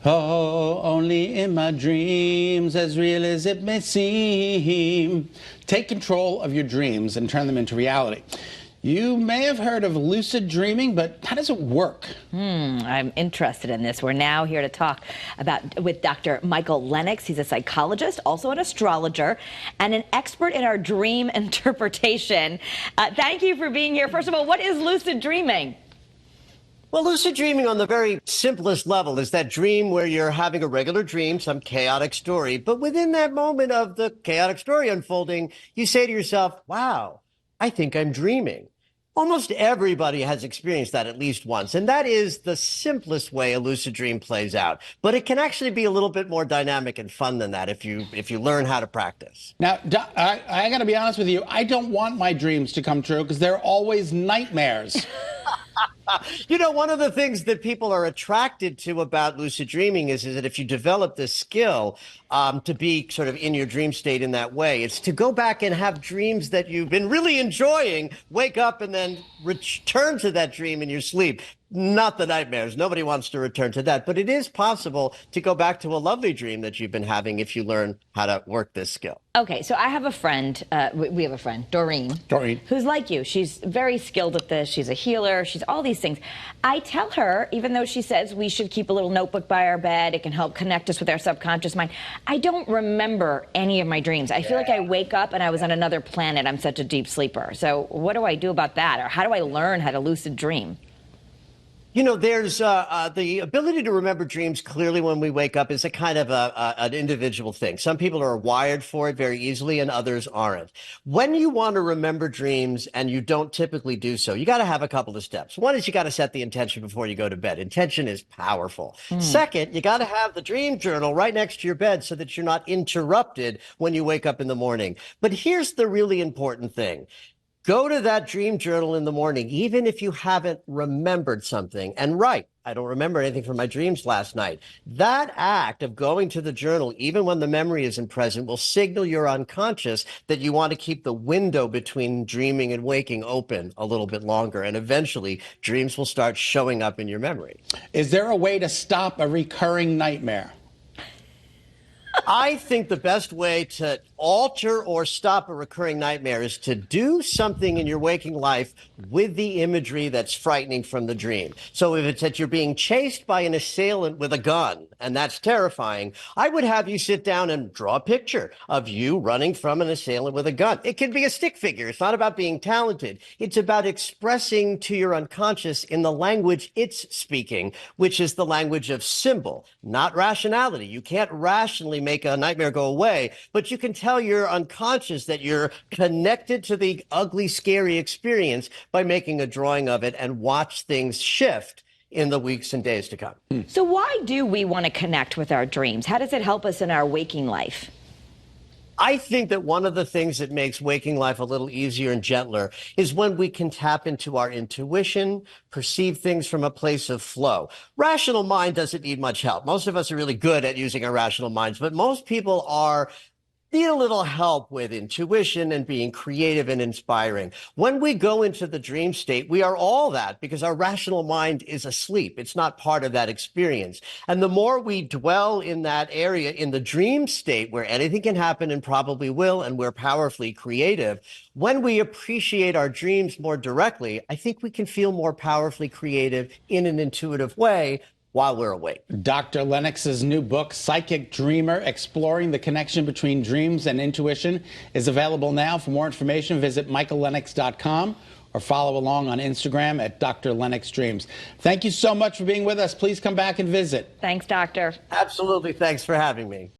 Oh, only in my dreams, as real as it may seem. Take control of your dreams and turn them into reality. You may have heard of lucid dreaming, but how does it work? I'm interested in this. We're now here to talk with Dr. Michael Lennox. He's a psychologist, also an astrologer, and an expert in our dream interpretation. Thank you for being here. First of all, what is lucid dreaming? Well, lucid dreaming on the very simplest level is that dream where you're having a regular dream, some chaotic story, but within that moment of the chaotic story unfolding, you say to yourself, wow, I think I'm dreaming. Almost everybody has experienced that at least once, and that is the simplest way a lucid dream plays out. But it can actually be a little bit more dynamic and fun than that if you learn how to practice. Now, I got to be honest with you. I don't want my dreams to come true because they're always nightmares. You know, one of the things that people are attracted to about lucid dreaming is that if you develop this skill to be sort of in your dream state in that way, it's to go back and have dreams that you've been really enjoying, wake up and then return to that dream in your sleep. Not the nightmares. Nobody wants to return to that. But it is possible to go back to a lovely dream that you've been having if you learn how to work this skill. Okay, so I have a friend, we have a friend, Doreen, who's like you. She's very skilled at this. She's a healer. She's all these things. I tell her, even though she says we should keep a little notebook by our bed, it can help connect us with our subconscious mind, I don't remember any of my dreams. I feel like I wake up and I was on another planet. I'm such a deep sleeper. So what do I do about that? Or how do I learn how to lucid dream? You know, there's the ability to remember dreams clearly when we wake up is a kind of an individual thing. Some people are wired for it very easily and others aren't. When you want to remember dreams and you don't typically do so, you got to have a couple of steps. One is you got to set the intention before you go to bed. Intention is powerful. Second, you got to have the dream journal right next to your bed so that you're not interrupted when you wake up in the morning. But here's the really important thing. Go to that dream journal in the morning, even if you haven't remembered something, and write, I don't remember anything from my dreams last night. That act of going to the journal, even when the memory isn't present, will signal your unconscious that you want to keep the window between dreaming and waking open a little bit longer. And eventually, dreams will start showing up in your memory. Is there a way to stop a recurring nightmare? I think the best way to alter or stop a recurring nightmare is to do something in your waking life with the imagery that's frightening from the dream. So if it's that you're being chased by an assailant with a gun, and that's terrifying, I would have you sit down and draw a picture of you running from an assailant with a gun. It can be a stick figure. It's not about being talented. It's about expressing to your unconscious in the language it's speaking, which is the language of symbol, not rationality. You can't rationally make a nightmare go away, but you can tell your unconscious that you're connected to the ugly, scary experience by making a drawing of it and watch things shift in the weeks and days to come. So why do we want to connect with our dreams? How does it help us in our waking life? I think that one of the things that makes waking life a little easier and gentler is when we can tap into our intuition, perceive things from a place of flow. Rational mind doesn't need much help. Most of us are really good at using our rational minds, but most people need a little help with intuition and being creative and inspiring. When we go into the dream state, we are all that because our rational mind is asleep. It's not part of that experience. And the more we dwell in that area in the dream state where anything can happen and probably will, and we're powerfully creative, when we appreciate our dreams more directly, I think we can feel more powerfully creative in an intuitive way while we're awake. Dr. Lennox's new book, Psychic Dreamer, Exploring the Connection Between Dreams and Intuition, is available now. For more information, visit michaellennox.com or follow along on Instagram at Dr. Lennox Dreams. Thank you so much for being with us. Please come back and visit. Thanks, Doctor. Absolutely. Thanks for having me.